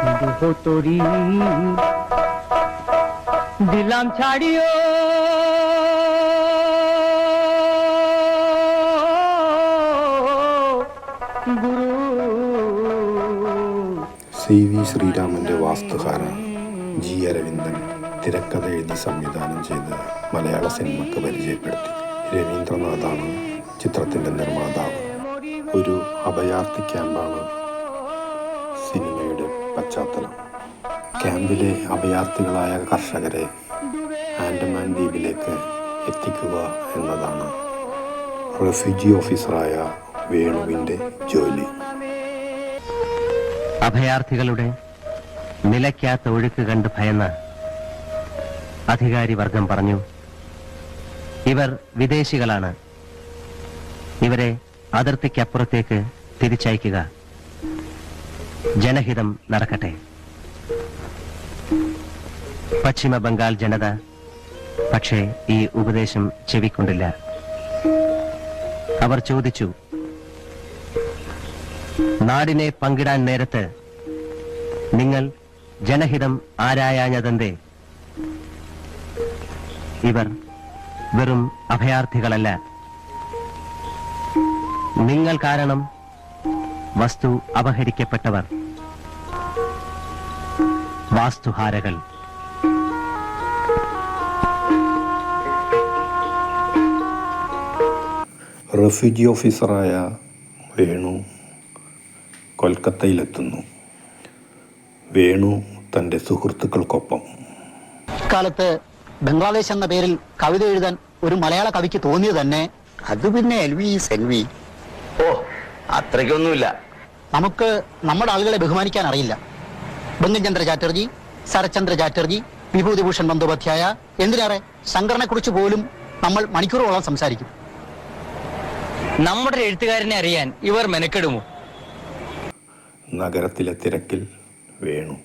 हो तोरी दिलाम छाड़ियो गुरु CV ശ്രീരാമന്റെ വാസ്തുഹാര ജി അരവിന്ദൻ തിരക്കഥ എഴുതി സംവിധാനം ചെയ്ത് മലയാള സിനിമയ്ക്ക് പരിചയപ്പെടുത്തി. രവീന്ദ്രനാഥാണ് ചിത്രത്തിൻ്റെ നിർമ്മാതാവ്. ഒരു അഭയാർത്ഥി ക്യാമ്പാണ് സിനിമയുടെ പശ്ചാത്തലം. ക്യാമ്പിലെ അഭയാർത്ഥികളായ കർഷകരെ ആൻഡമാൻ ദ്വീപിലേക്ക് എത്തിക്കുക എന്നതാണ് റെഫ്യൂജി ഓഫീസറായ വേണുവിൻ്റെ ജോലി. അഭയാർത്ഥികളുടെ നിലയ്ക്കാത്ത ഒഴുക്ക് കണ്ട് ഭയന്ന അധികാരി വർഗം പറഞ്ഞു, ഇവർ വിദേശികളാണ്, ഇവരെ അതിർത്തിക്കപ്പുറത്തേക്ക് തിരിച്ചയക്കുക, ജനഹിതം നടക്കട്ടെ. പശ്ചിമ ബംഗാൾ ജനത പക്ഷേ ഈ ഉപദേശം ചെവിക്കൊണ്ടില്ല. അവർ ചോദിച്ചു, നാടിനെ പങ്കിടാൻ നേരത്ത് നിങ്ങൾ ജനഹിതം ആരായാഞ്ഞതെന്തേ? ഇവർ വെറും അഭയാർത്ഥികളല്ല, നിങ്ങൾ കാരണം വസ്തു അപഹരിക്കപ്പെട്ടവർ, വാസ്തുഹാരകൾ. റെഫ്യൂജി ഓഫീസറായ വേണു കൊൽക്കത്തയിലെത്തുന്നു. വേണു തൻ്റെ സുഹൃത്തുക്കൾക്കൊപ്പം. കാലത്ത് ബംഗ്ലാദേശ് എന്ന പേരിൽ കവിത എഴുതാൻ ഒരു മലയാള കവിക്ക് തോന്നിയത് തന്നെ അത് പിന്നെ എൽവി. ഓ, അത്രയ്ക്കൊന്നുമില്ല. നമുക്ക് നമ്മുടെ ആളുകളെ ബഹുമാനിക്കാൻ അറിയില്ല. ബങ്കിംചന്ദ്ര ചാറ്റർജി, ശരത്ചന്ദ്ര ചാറ്റർജി, വിഭൂതിഭൂഷൺ ബന്ദോപാധ്യായ, എന്തിനേറെ ശങ്കറിനെ കുറിച്ച് പോലും നമ്മൾ മണിക്കൂറുകളോളം സംസാരിക്കും. നമ്മുടെ എഴുത്തുകാരനെ അറിയാൻ ഇവർ മെനക്കെടുമോ? നഗരത്തിലെ തിരക്കിൽ വേണു.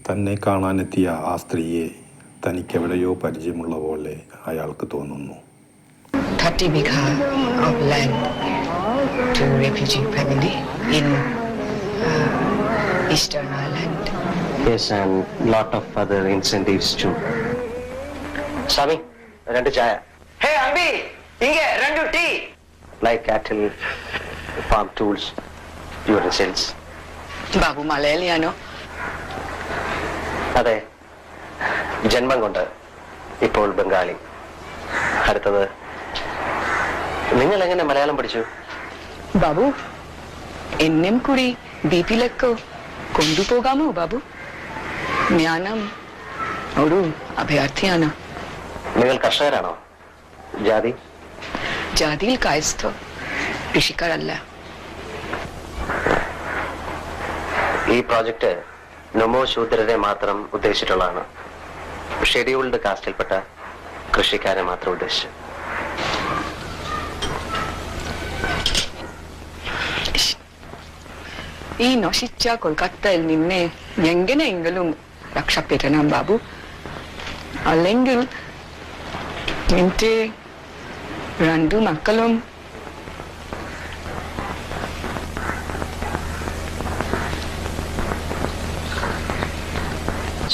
തന്നെ കാണാനെത്തിയ ആ സ്ത്രീയെ തനിക്കെവിടെയോ പരിചയമുള്ള പോലെ അയാൾക്ക് തോന്നുന്നു. 30 bigha of land to refugee family in Eastern Ireland. Yes, and lot of other incentives too. Swami, 2 chaya. Hey, Ambi, inge 2 tea. Like cattle, farm tools, utensils. Babu Malayaliano. അതെ, ജന്മം കൊണ്ട് ഇപ്പോൾ ബംഗാളി. അടുത്തത്, നിങ്ങൾ എങ്ങനെ മലയാളം പഠിച്ചു? ബാബു, എന്നെയും കൂടി ദ്വീപിലേക്ക് കൊണ്ടുപോകാമോ ബാബു? ഞാനും ഒരു അഭയാർത്ഥിയാണ്. നിങ്ങൾ കർഷകരാണോ? ജാതി? ജാതിയിൽ കായസ്ഥ, കൃഷിക്കാരല്ല. ഈ പ്രോജക്റ്റ് നൊമോ ശൂദ്രരെ മാത്രം ഉദ്ദേശിച്ചിട്ടുള്ളതാണ്. ഷെഡ്യൂൾഡ് കാസ്റ്റിൽപ്പെട്ട കൃഷിക്കാരെ മാത്രം ഉദ്ദേശിച്ചു. ഈ നശിച്ച കൊൽക്കത്തയിൽ നിന്നെ എങ്ങനെയെങ്കിലും രക്ഷപ്പെടണം ബാബു. അല്ലെങ്കിൽ നിന്റെ 2 മക്കളും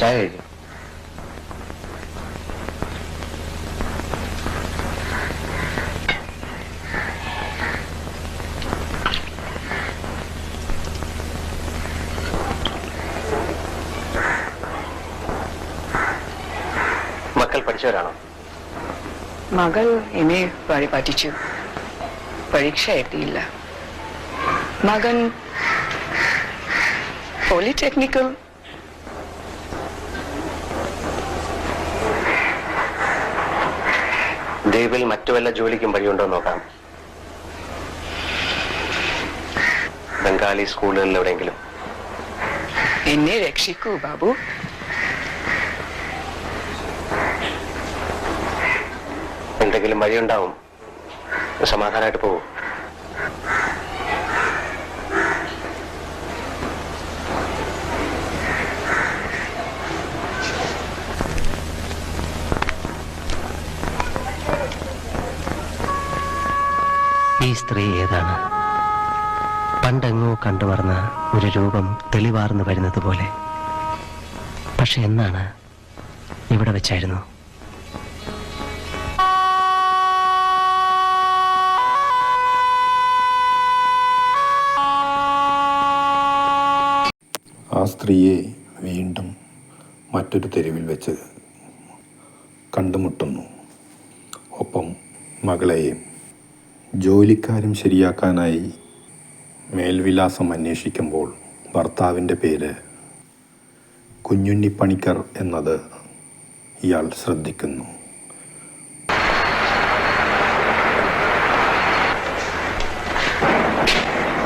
ചായ കഴിക്കും. മക്കൾ പഠിച്ചവരാണോ? മകൾ എന്നെ വഴി പഠിച്ചു, പരീക്ഷ എത്തിയില്ല. മകൻ പോളിടെക്നിക്കൽ. ദ്വീപിൽ മറ്റു വല്ല ജോലിക്കും വഴിയുണ്ടോ നോക്കാം. ബംഗാളി സ്കൂളുകളിൽ എവിടെയെങ്കിലും. എന്നെ രക്ഷിക്കൂ ബാബു. എന്തെങ്കിലും വഴിയുണ്ടാവും. സമാധാനമായിട്ട് പോകും. സ്ത്രീ ഏതാണ്? പണ്ടെങ്ങോ കണ്ടുമറന്ന ഒരു രൂപം തെളിവാർന്നു വരുന്നത് പോലെ. പക്ഷെ എന്നാണ്? ഇവിടെ വെച്ചായിരുന്നു. ആ സ്ത്രീയെ വീണ്ടും മറ്റൊരു തെരുവിൽ വെച്ച് കണ്ടുമുട്ടുന്നു. ഒപ്പം മകളെയും. ജോലിക്കാരും ശരിയാക്കാനായി മേൽവിലാസം അന്വേഷിക്കുമ്പോൾ ഭർത്താവിൻ്റെ പേര് കുഞ്ഞുണ്ണി പണിക്കർ എന്നത് ഇയാൾ ശ്രദ്ധിക്കുന്നു.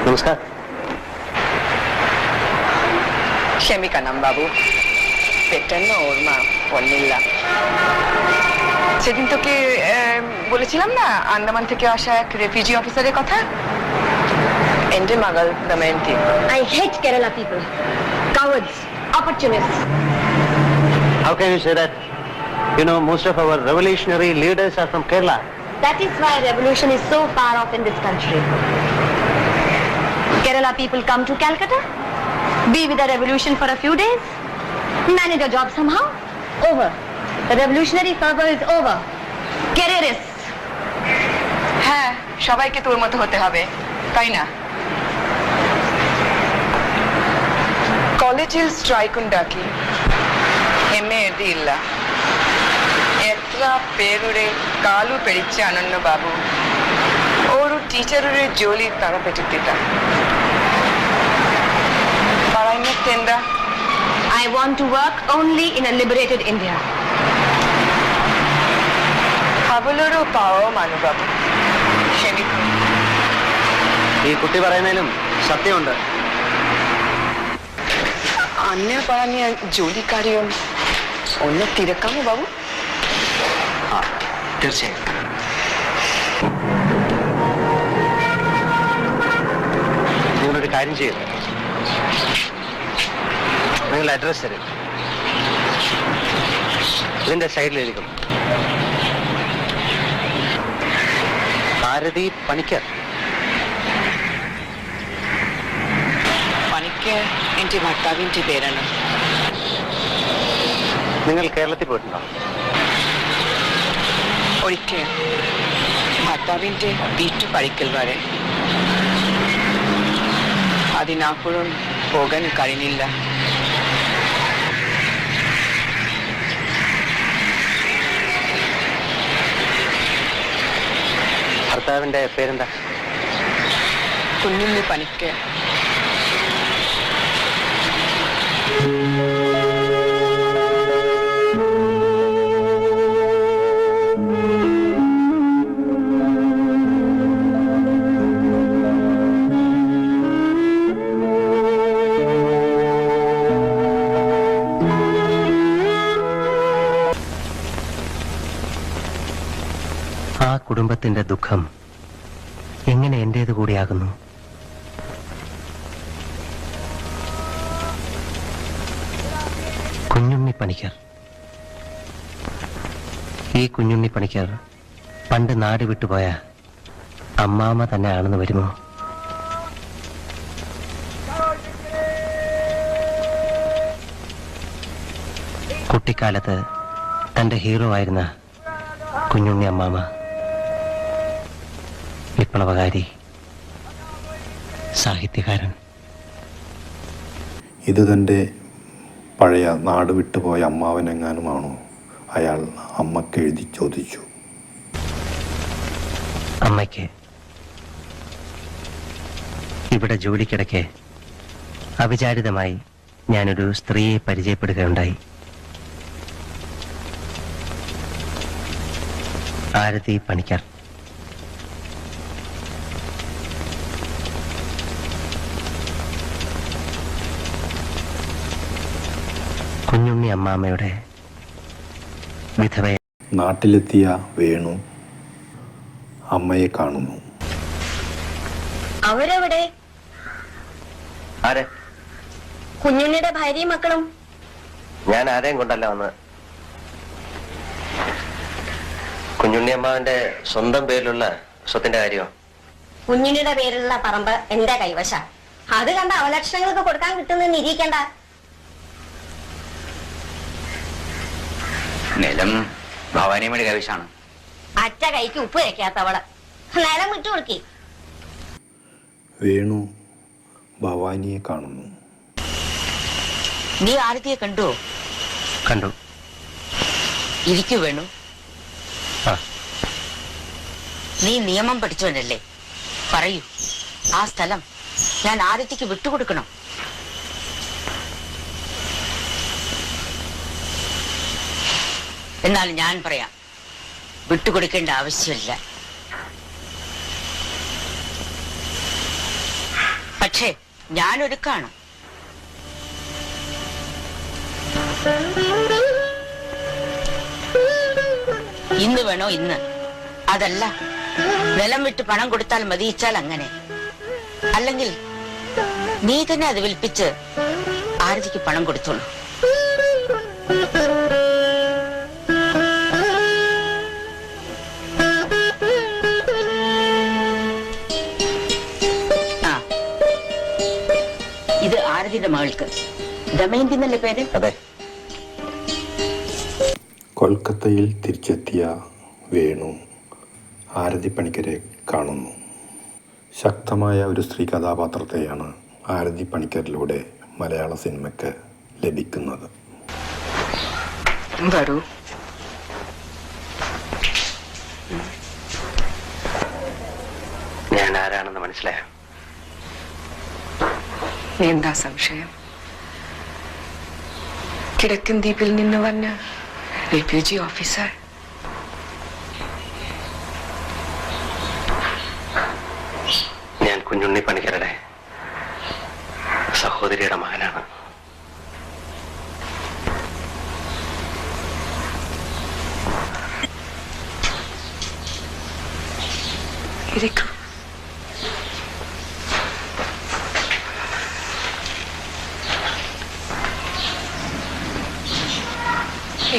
നമസ്കാരം. ക്ഷമിക്കണം ബാബു, പെട്ടെന്ന് ഓർമ്മ വന്നില്ല. সেদিন তোকে বলেছিলাম না আন্দামান থেকে আসা এক রেফিউজি অফিসারের কথা? এন্ডে মাগাল Damayanti. I hate Kerala people. Cowards, opportunists. How can you say that? You know, most of our revolutionary leaders are from Kerala. That is why revolution is so far off in this country. Kerala people come to Calcutta, be with the revolution for a few days, manage a job somehow, over. The revolutionary fervor is over. Careerists. হ্যাঁ, সবাইকে তোর মতো হতে হবে, তাই না? കോളേജിൽ strike ഉണ്ടാക്കി എന്നെ എഴുതിയില്ല. എത്ര പേരുടെ കാലു പിടിച്ചാണെന്ന് ബാബു ഒരു ടീച്ചറുടെ ജോലി തറപ്പെട്ടിട്ടില്ല. പറയുന്നത് എന്താ? I want to work only in a liberated India. അവളൊരു പാവമാണ് ബാബു, ക്ഷമിക്കും. ഈ കുട്ടി പറയുന്നതിലും സത്യമുണ്ട്. അന്നെ പറഞ്ഞ ജോലിക്കാരെയും ഒന്ന് തിരക്കാമോ ബാബു? ആ, തീർച്ചയായും. നിങ്ങളൊരു കാര്യം ചെയ്യും, നിങ്ങളുടെ അഡ്രസ് തരും, ഇതിന്റെ സൈഡിൽ എഴുതിക്കും. ഭാരതി പണിക്കർ. പണിക്ക് എന്റെ ഭർത്താവിന്റെ പേരാണ്. നിങ്ങൾ കേരളത്തിൽ പോയിട്ടുണ്ടോ? ഒരിക്കൽ ഭർത്താവിന്റെ വീട്ടു പഴിക്കൽ വരെ. അതിനപ്പുറം പോകാൻ കഴിഞ്ഞില്ല. ഭർത്താവിന്റെ പേരെന്താ? കുഞ്ഞുണ്ണി പണിക്ക്. ആ കുടുംബത്തിന്റെ ദുഃഖം എങ്ങനെ എന്റേത് കൂടിയാകുന്നു? കുഞ്ഞുണ്ണി പണിക്കർ. ഈ കുഞ്ഞുണ്ണി പണിക്കർ പണ്ട് നാട് വിട്ടുപോയ അമ്മാമ്മ തന്നെ ആണെന്ന് വരുമോ? കുട്ടിക്കാലത്ത് തന്റെ ഹീറോ ആയിരുന്ന കുഞ്ഞുണ്ണി അമ്മാമ്മ വിപ്ലവകാരി, സാഹിത്യകാരൻ. ഇത് തൻ്റെ പഴയ നാട് വിട്ടുപോയ അമ്മാവനെങ്ങാനുമാണോ? അയാൾ അമ്മയ്ക്ക് എഴുതി ചോദിച്ചു. അമ്മയ്ക്ക് ഇവിടെ ജോലിക്കിടയ്ക്ക് അവിചാരിതമായി ഞാനൊരു സ്ത്രീയെ പരിചയപ്പെടുകയുണ്ടായി. ഭാരതി പണിക്കർ. കുഞ്ഞുണ്ണി അമ്മാമ്മയുടെ വിധവയെ. നാട്ടിലെത്തിയ വേണു അമ്മയെ കാണുന്നു. അവരെവിടെ? ആരെ? കുഞ്ഞുണ്ണിയുടെ ഭാര്യയും മക്കളും. ഞാൻ ആരെയും കൊണ്ടല്ല വന്നത്. കുഞ്ഞുണ്ണി അമ്മാവിന്റെ സ്വന്തം പേരിലുള്ള സ്വത്തിന്റെ കാര്യമോ? കുഞ്ഞിനിയുടെ പേരിലുള്ള പറമ്പ് എന്റെ കൈവശ. അത് കണ്ട അവലക്ഷണങ്ങൾക്ക് കൊടുക്കാൻ കിട്ടുന്ന നിരീക്കണ്ട. നിലം ഭവാനിയമ്മയുടെ കൈവശാണ്. അറ്റ കൈക്ക് ഉപ്പ് വയ്ക്കാത്തവള് നിലം വിട്ടു കൊടുക്കി. വേണു ഭവാനിയെ കാണുന്നു. നീ ആരതിയെ കണ്ടോ? കണ്ടു. ഇരിക്കു വേണു. ആ. നീ നിയമം പഠിച്ചവനല്ലേ, പറയൂ, ആ സ്ഥലം ഞാൻ ആരതിക്ക് വിട്ടുകൊടുക്കണം? എന്നാൽ ഞാൻ പറയാം, വിട്ടുകൊടുക്കേണ്ട ആവശ്യമില്ല. പക്ഷേ ഞാനൊരുക്കാണ്. ഇന്ന് വേണോ ഇന്ന്, അതല്ല നിലം വിട്ട് പണം കൊടുത്താൽ മതിയിച്ചാൽ അങ്ങനെ, അല്ലെങ്കിൽ നീ തന്നെ അത് വിൽപ്പിച്ച് ആരതിക്ക് പണം കൊടുത്തോളൂ. ആ, ഇത് ആരതിയുടെ മകൾക്ക് ദമയന്തി എന്നല്ലേ പേര്? അതെ. കൊൽക്കത്തയിൽ തിരിച്ചെത്തിയ വേണു ആരതി പണിക്കരെ കാണുന്നു. ശക്തമായ ഒരു സ്ത്രീ കഥാപാത്രത്തെയാണ് ആരതി പണിക്കരിലൂടെ മലയാള സിനിമയ്ക്ക് ലഭിക്കുന്നത്. വരൂ. ഞാൻ ആരാണെന്ന് മനസ്സിലായോ? എന്താ സംശയം? കിഴക്കൻ ദ്വീപിൽ നിന്ന് വന്ന റെഫ്യൂജി ഓഫീസർ. ഞാൻ കുഞ്ഞുണ്ണി പണിക്കരുടെ സഹോദരിയുടെ മകനാണ്. ഇരിക്കൂ.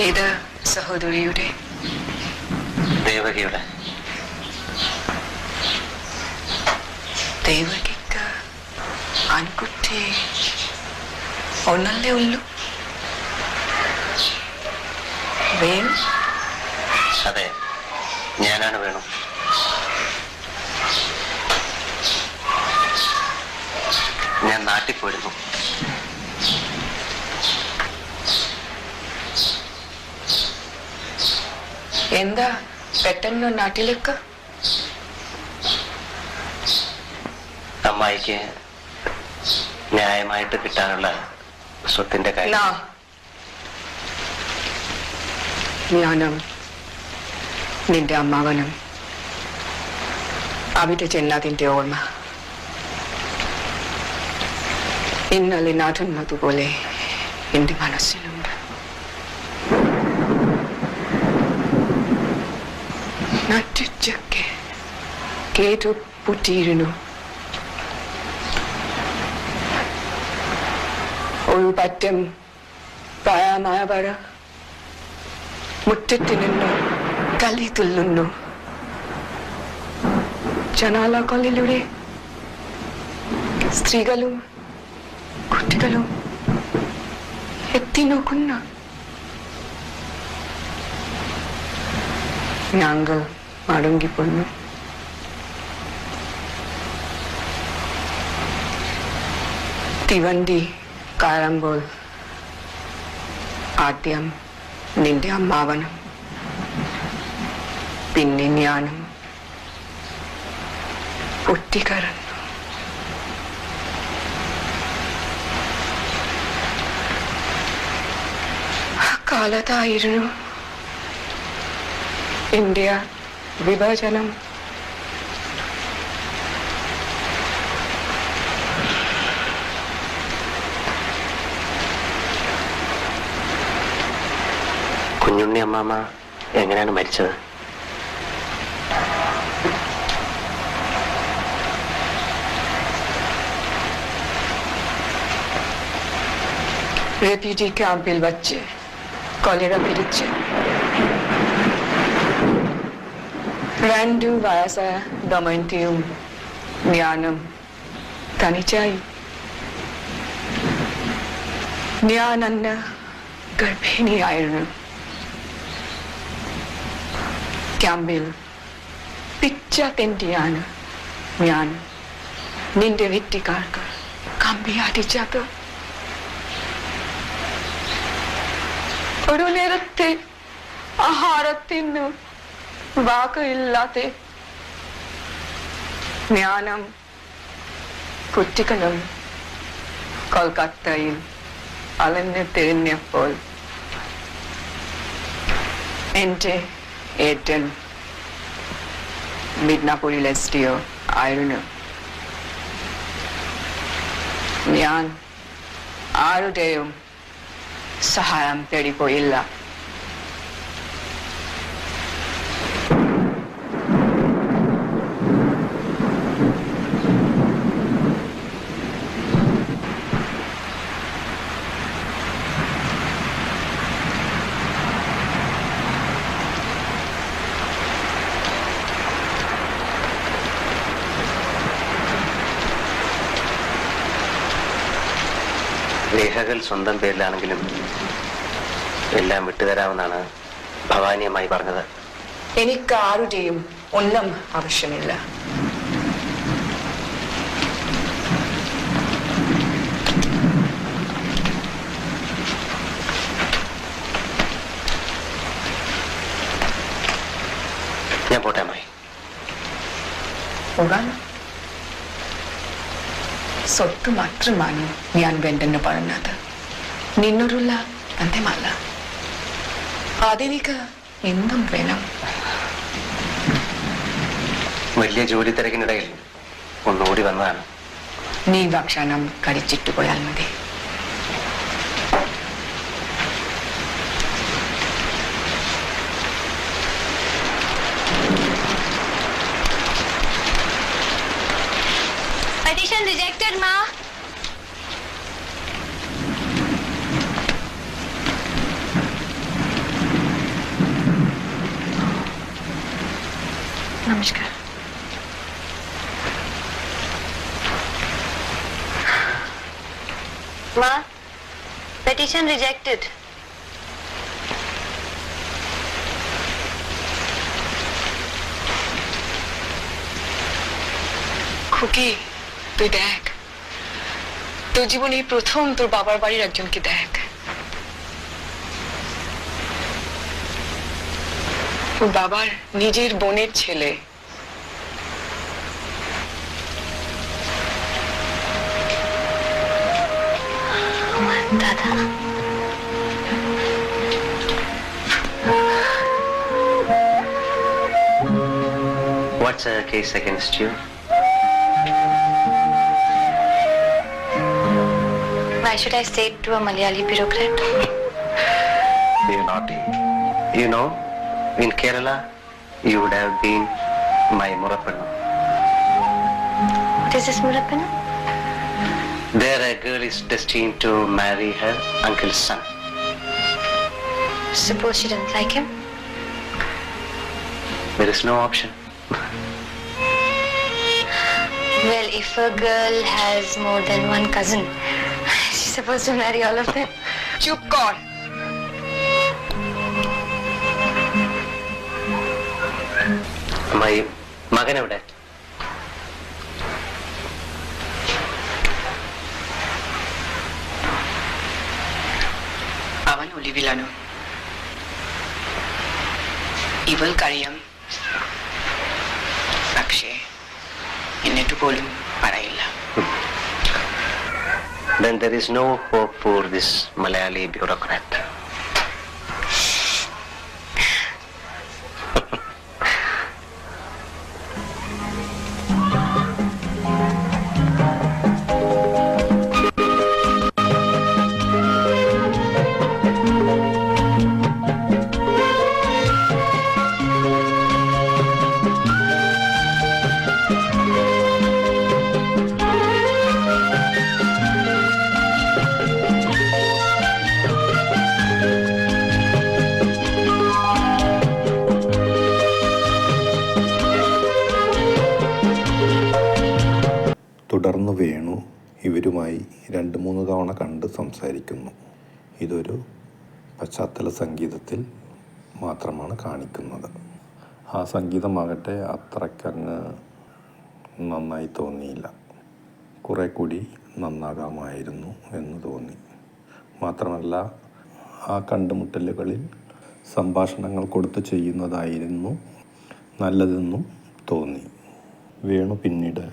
ഏത് സഹോദരിയുടെ? ദേവകിയുടെ. ദേവകിക്ക് ആൺകുട്ടി ഒന്നല്ലേ ഉള്ളൂ? വേണു? അതെ, ഞാനാണ് വേണു. ഞാൻ നാട്ടിൽ പോയിരുന്നു. എന്താ പെട്ടെന്ന് നാട്ടിലേക്ക്? അമ്മായിക്ക് ന്യായമായിട്ട് കിട്ടാനുള്ള സ്വത്തിന്റെ കാര്യം. ഞാനും നിന്റെ അമ്മാവനും അവിടെ ചെന്നതിന്റെ ഓർമ്മ ഇന്നലെ നാട്ടുന്നതുപോലെ എന്റെ മനസ്സിലുണ്ട്. നട്ടുച്ചയ്ക്ക് കേട്ടു പൂട്ടിയിരുന്നു. ഒരു പറ്റം പ്രായമായവർ മുറ്റത്ത് നിന്ന് കളി തുള്ളുന്നു. ജനാലകളിലൂടെ സ്ത്രീകളും കുട്ടികളും എത്തി നോക്കുന്നു. ഞങ്ങൾ മടങ്ങിപ്പോന്നു. തീവണ്ടി കയറുമ്പോൾ ആദ്യം നിന്റെ അമ്മാവനും പിന്നെ ഞാനും പൊട്ടിക്കരന്നു. ആ കാലത്തായിരുന്നു ഇന്ത്യ വിഭജനം. കുഞ്ഞുണ്ണി അമ്മാമ്മ എങ്ങനെയാണ് മരിച്ചത്? റെഫ്യൂജി ക്യാമ്പിൽ വച്ച് കൊലേറ പിടിച്ച് 2 വയസ്സായ ദമയന്തിയും ഞാനും തനിച്ചായി. ഞാൻ അന്ന് ഗർഭിണിയായിരുന്നു. ക്യാമ്പിൽ പിച്ച തെണ്ടിയാണ് ഞാൻ നിന്റെ വീട്ടുകാർക്ക് കമ്പി അടിച്ചത്. ഒരു നേരത്തെ ആഹാരത്തിന് വാക്കില്ലാതെ ഞാനും കുട്ടികളും കൊൽക്കത്തയിൽ അലഞ്ഞു തിരിഞ്ഞപ്പോൾ എന്റെ ഏട്ടൻ മിഡ്നാപൂരിൽ SDO ആയിരുന്നു. ഞാൻ ആരുടെയും സഹായം തേടിപ്പോയില്ല. രേഖകൾ സ്വന്തം പേരിലാണെങ്കിലും എല്ലാം വിട്ടുതരാമെന്നാണ് ഭവാനിയമ്മായി പറഞ്ഞത്. എനിക്ക് ആരുടെയും ഒന്നും ആവശ്യമില്ല. ഞാൻ പോട്ടെ അമ്മായി. പോകാൻ സ്വത്ത് മാത്രമാണ് ഞാൻ വേണ്ടെന്ന് പറഞ്ഞത്. നിന്നോടുള്ള ബന്ധമല്ല. അതെനിക്ക് എന്നും വേണം. വലിയ ജോലി തിരക്കിനിടയിൽ ഒന്നുകൂടി വന്നതാണ്. നീ ഭക്ഷണം കഴിച്ചിട്ട് പോയാൽ മതി. Petition rejected, ma. Namaskar. Ma, petition rejected. খুকি, তুই দেখ, তোর জীবনে প্রথম তোর বাবার বাড়ির একজনকে দেখ। তোর বাবার নিজের বোনের ছেলে। আমার দাদা। What's the case against you? Why should I say it to a Malayali bureaucrat? You're naughty. You know, in Kerala, you would have been my Murappanam. What is this Murappanam? There a girl is destined to marry her uncle's son. Suppose she doesn't like him? There is no option. Well, if a girl has more than one cousin, she's supposed to marry all of them. চুপ কর। My മകൻ എവിടെ? അവൻ ഒളിവിലാണ്. ഇവൾക്കറിയാം, പക്ഷേ എന്നിട്ട് പോലും പറയില്ല. Then there is no hope for this Malayali bureaucrat. അന്ന് വേണു ഇവരുമായി 2-3 തവണ കണ്ട് സംസാരിക്കുന്നു. ഇതൊരു പശ്ചാത്തല സംഗീതത്തിൽ മാത്രമാണ് കാണിക്കുന്നത്. ആ സംഗീതമാകട്ടെ അത്രയ്ക്കങ്ങ് നന്നായി തോന്നിയില്ല. കുറെ കൂടി നന്നാകാമായിരുന്നു എന്ന് തോന്നി. മാത്രമല്ല ആ കണ്ടുമുട്ടലുകളിൽ സംഭാഷണങ്ങൾ കൊടുത്ത് ചെയ്യുന്നതായിരുന്നു നല്ലതെന്നും തോന്നി. വേണു പിന്നീട്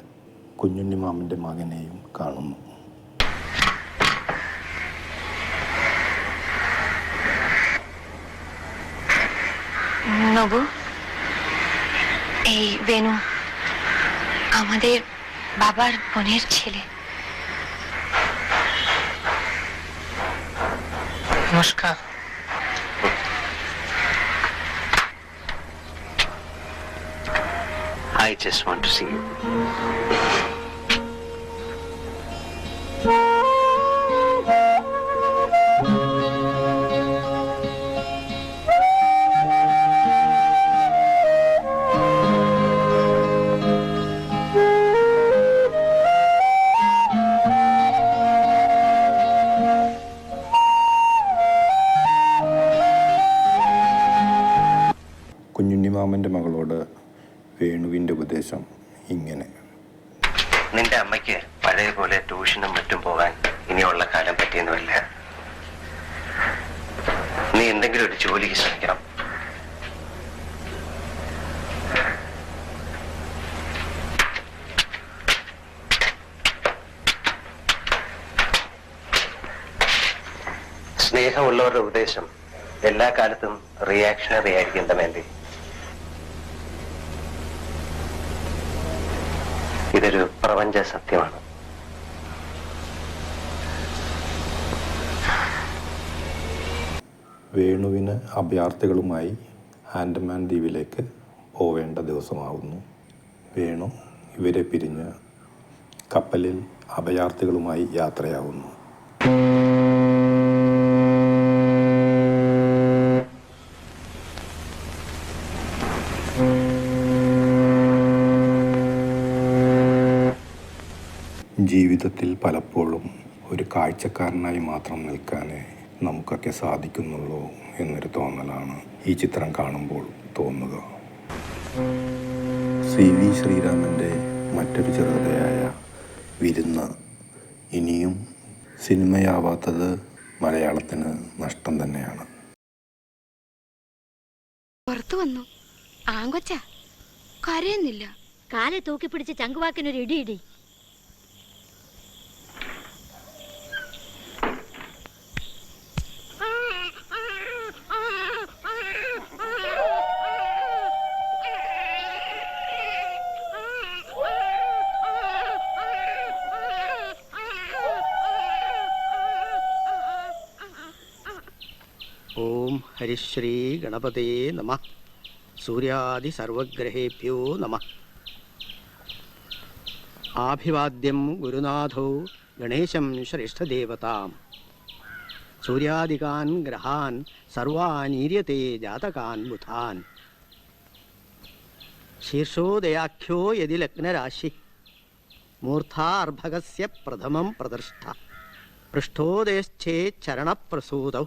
കുഞ്ഞുണ്ണിമാമൻ്റെ മകനെയും കാണുന്നു. নবু, এই বেনু আমাদের বাবার বোনের ছেলে। নমস্কার। I just want to see you. കുഞ്ഞുണ്ണിമാമൻ്റെ മകളോട് വേണുവിൻ്റെ ഉപദേശം ഇങ്ങനെ: നിന്റെ അമ്മയ്ക്ക് പഴയ പോലെ ട്യൂഷനും മറ്റും പോകാൻ ഇനിയുള്ള കാലം പറ്റിയൊന്നുമില്ല. നീ എന്തെങ്കിലും ഒരു ജോലിക്ക് ശ്രമിക്കണം. സ്നേഹമുള്ളവരുടെ ഉപദേശം എല്ലാ കാലത്തും റിയാക്ഷണറി ആയിരിക്കും ദമയന്തി. ഇതൊരു പ്രപഞ്ച സത്യമാണ്. വേണുവിന് അഭയാർത്ഥികളുമായി ആൻഡമാൻ ദ്വീപിലേക്ക് പോവേണ്ട ദിവസമാകുന്നു. വേണു ഇവരെ പിരിഞ്ഞ് കപ്പലിൽ അഭയാർത്ഥികളുമായി യാത്രയാകുന്നു. ജീവിതത്തിൽ പലപ്പോഴും ഒരു കാഴ്ചക്കാരനായി മാത്രം നിൽക്കാനേ നമുക്കൊക്കെ സാധിക്കുന്നുള്ളൂ എന്നൊരു തോന്നലാണ് ഈ ചിത്രം കാണുമ്പോൾ തോന്നുക. CV ശ്രീരാമൻ്റെ മറ്റൊരു ചെറുകഥയായ വിരുന്ന് ഇനിയും സിനിമയാവാത്തത് മലയാളത്തിന് നഷ്ടം തന്നെയാണ്. പുറത്തു വന്നു ആങ്കൊച്ച കരയുന്നില്ല. കാലെ തൂക്കിപ്പിടിച്ച് ചങ്കുവാക്കിനൊരു ഇടി. ഓം ഹരിശ്രീ ഗണപതേ നമഃ. സൂര്യാദി സർവഗ്രഹേഭ്യോ നമഃ. ആഭിവാദ്യം ഗുരുനാഥോ ഗണേശം ശ്രേഷ്ഠദേവതാം. സൂര്യാദികാൻ ഗ്രഹാൻ സർവാനീര്യത്തെ ജാതകാൻ ബുധാൻ. ശീർഷോദയാഖ്യോ യതി ലഗ്നരാശി മൂർധാർഭകസ്യ പ്രഥമം പ്രദൃഷ്ട. പൃഷ്ഠോദയശ്ചേ ചരണപ്രസൂതൗ